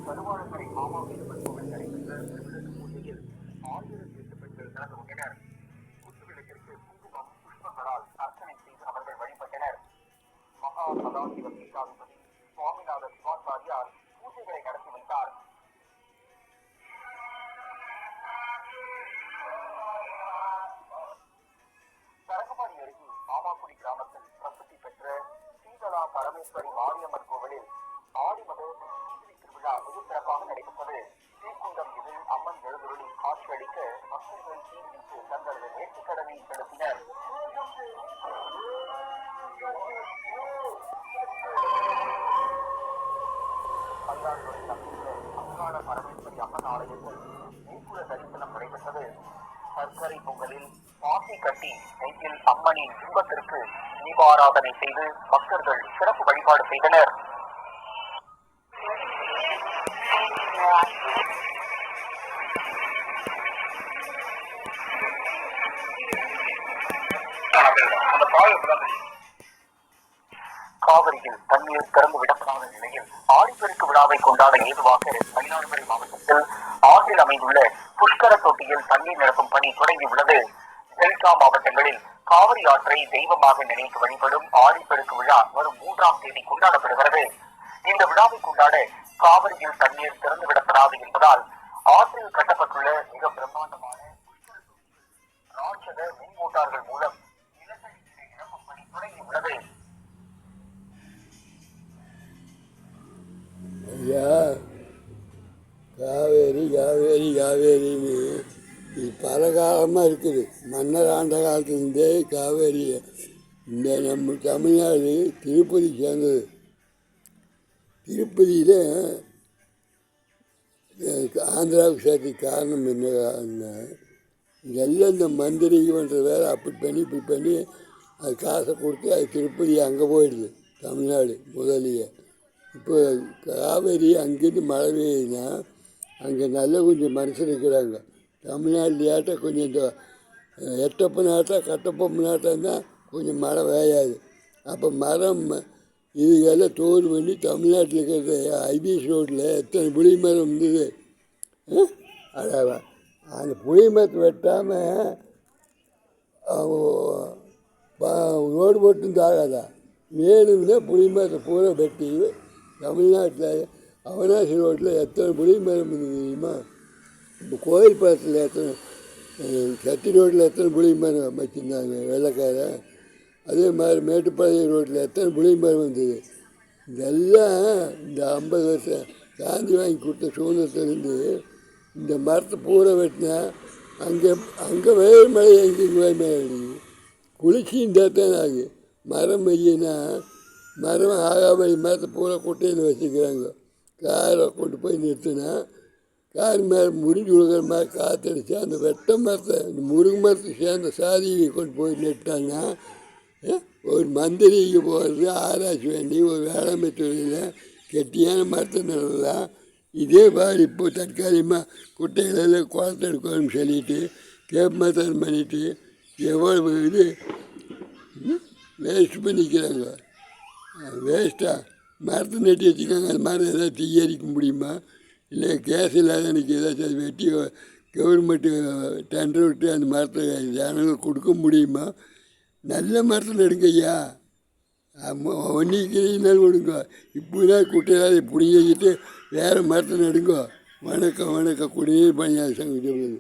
கருவாளக்கரை மாமாவீரம்மன் கோவில் நடைபெற்ற திருவிளக்கு பூஜையில் 1008 பெண்கள் கலந்து கொண்டனர். குத்துவிளக்கிற்கு குங்குமம் புஷ்பங்களால் அர்ச்சனை செய்து அவர்கள் வழிபட்டனர். மகா சதாசிவ பீட்டாதிபதி சுவாமிநாத சிவாச்சாரியார் பூஜைகளை நடத்தி வைத்தார். தரங்கம்பாடி அருகே மாமாக்குடி கிராமத்தில் பிரசித்தி பெற்ற சீதலா பரமேஸ்வரி மாரியம்மன் கோவிலில் ஆடிமத திருவிழா மிக சிறப்பாக நடைபெற்றது. தீக்குண்டம் இதில் அம்மன் எழுந்துருளி காட்சியளிக்க பக்தர்கள் தீவிரித்து தங்களது நேர்த்திக்கடனை செலுத்தினர். மயிலாடுதுறையில் அமைந்துள்ள அங்காள பரமேஸ்வரி அம்மன் ஆலயத்தில் மேற்குல தரிசனம் நடைபெற்றது. சர்க்கரை பொங்கலில் பாசி கட்டி நெய்யில் அம்மனின் பிம்பத்திற்கு தீபாராதனை செய்து பக்தர்கள் சிறப்பு வழிபாடு செய்தனர். காவிரியில் தண்ணீர் திறந்து விடப்படாத நிலையில் ஆடிப்பெருக்கு விழாவை கொண்டாட ஏதுவாக மயிலாடுதுறை மாவட்டத்தில் ஆற்றில் அமைந்துள்ள புஷ்கர தொட்டியில் தண்ணீர் நிரப்பும் பணி தொடங்கியுள்ளது. டெல்டா மாவட்டங்களில் காவிரி ஆற்றை தெய்வமாக நினைத்து வழிபடும் ஆடிப்பெருக்கு விழா வரும் 3ஆம் தேதி கொண்டாடப்படுகிறது. இந்த விழாவை கொண்டாட காவிரியில் தண்ணீர் திறந்து விடப்படாது என்பதால் ஆற்றில் கட்டப்பட்டுள்ள மிக பிரம்மாண்டமான ராட்சத மின் மோட்டார்கள் மூலம் நிலத்தடி நிரப்பும் பணி தொடங்கியுள்ளது. காவேரி காவேரி காவேரின்னு இது பல காலமாக இருக்குது. மன்னர் ஆண்ட காலத்துலேருந்தே காவேரி இந்த நம்ம தமிழ்நாடு திருப்பதி சேர்ந்தது. திருப்பதியில் ஆந்திராவுக்கு சேர்த்து காரணம் என்ன, இதெல்லாம் இந்த மந்திரிக்கு பண்ணுற வேலை அப்படி பண்ணி இப்படி பண்ணி அது காசை கொடுத்து அது திருப்பதி அங்கே போயிடுது. தமிழ்நாடு முதலிய இப்போ காவேரி அங்கேருந்து மழை பெய்யுதுன்னா அங்கே நல்ல கொஞ்சம் மனுஷன் இருக்கிறாங்க. தமிழ்நாட்டிலேயாட்ட கொஞ்சம் இந்த எட்டப்ப நாட்டம் கட்டப்பொம்பு நாட்டம் தான் கொஞ்சம் மழை பெய்யாது. அப்போ மரம் இதுக்கெல்லாம் தோறு பண்ணி தமிழ்நாட்டில் இருக்கிற ஐபிஎஸ் ரோட்டில் எத்தனை புளி மரம் இருந்தது. அதாவது அந்த புளி மரத்தை வெட்டாமல் ரோடு போட்டும் தாகாதா, வேணும்னா புளி மரத்தை பூரா வெட்டி தமிழ்நாட்டில் அவனாசி ரோட்டில் எத்தனை புளி மரம் இருந்தது தெரியுமா? இப்போ கோயில் பக்கத்தில் எத்தனை சத்தி ரோட்டில் எத்தனை புளி மரம் வச்சுருந்தாங்க வெள்ளைக்கார. அதே மாதிரி மேட்டுப்பாளையம் ரோட்டில் எத்தனை புளி மரம் வந்தது. இதெல்லாம் இந்த 50 வருஷம் காந்தி வாங்கி கொடுத்த சுதந்திரத்துலேருந்து இந்த மரத்தை பூரா வெட்டினா அங்கே வெயில் மழை எங்கே மழை அடிக்குது. குளிர்ச்சியும் தான் ஆகுது. மரம் வெய்யினா மரம் ஆகாமல் மரத்தை பூரா குட்டையில் வச்சுக்கிறாங்க. காரை கொண்டு போய் நிறுத்தினா கார் மேலே முறிஞ்சு விழுகிற மாதிரி காற்றடிச்சு அந்த வெட்ட மரத்தை இந்த முருங்கை மரத்தை சேர்ந்த சாதியை கொண்டு போய் நிறுத்தாங்கன்னா ஒரு மந்திரிக்கு போகிறது ஆராய்ச்சி வேண்டி ஒரு வேளாண்மை துறையில் கெட்டியான மரத்தை நடலாம். இதே மாதிரி இப்போ தற்காலிகமாக குட்டைகளெல்லாம் குளத்தை எடுக்கணும்னு சொல்லிட்டு கேப்மத்தம் பண்ணிவிட்டு எவ்வளோ இது வேஸ்ட் பண்ணிக்கிறாங்க. வேஸ்ட்டாக மரத்தை நட்டி வச்சுக்காங்க. அந்த மரம் ஏதாவது தீயரிக்க முடியுமா? இல்லை கேஸ் இல்லாத எனக்கு ஏதாச்சும் வெட்டி கவர்மெண்ட்டு டெண்டர் விட்டு அந்த மரத்தை ஜனங்களுக்கு கொடுக்க முடியுமா? நல்ல மரத்தில் எடுங்க ஐயா. ஒன்றிக்கிறீங்கனாலும் கொடுங்க. இப்போதான் குட்டையாவது பிடிங்கிட்டு வேறு மரத்தில் எடுங்கோ. வணக்கம் வணக்கம். குடிநீர் பணியாளர் சங்கம்.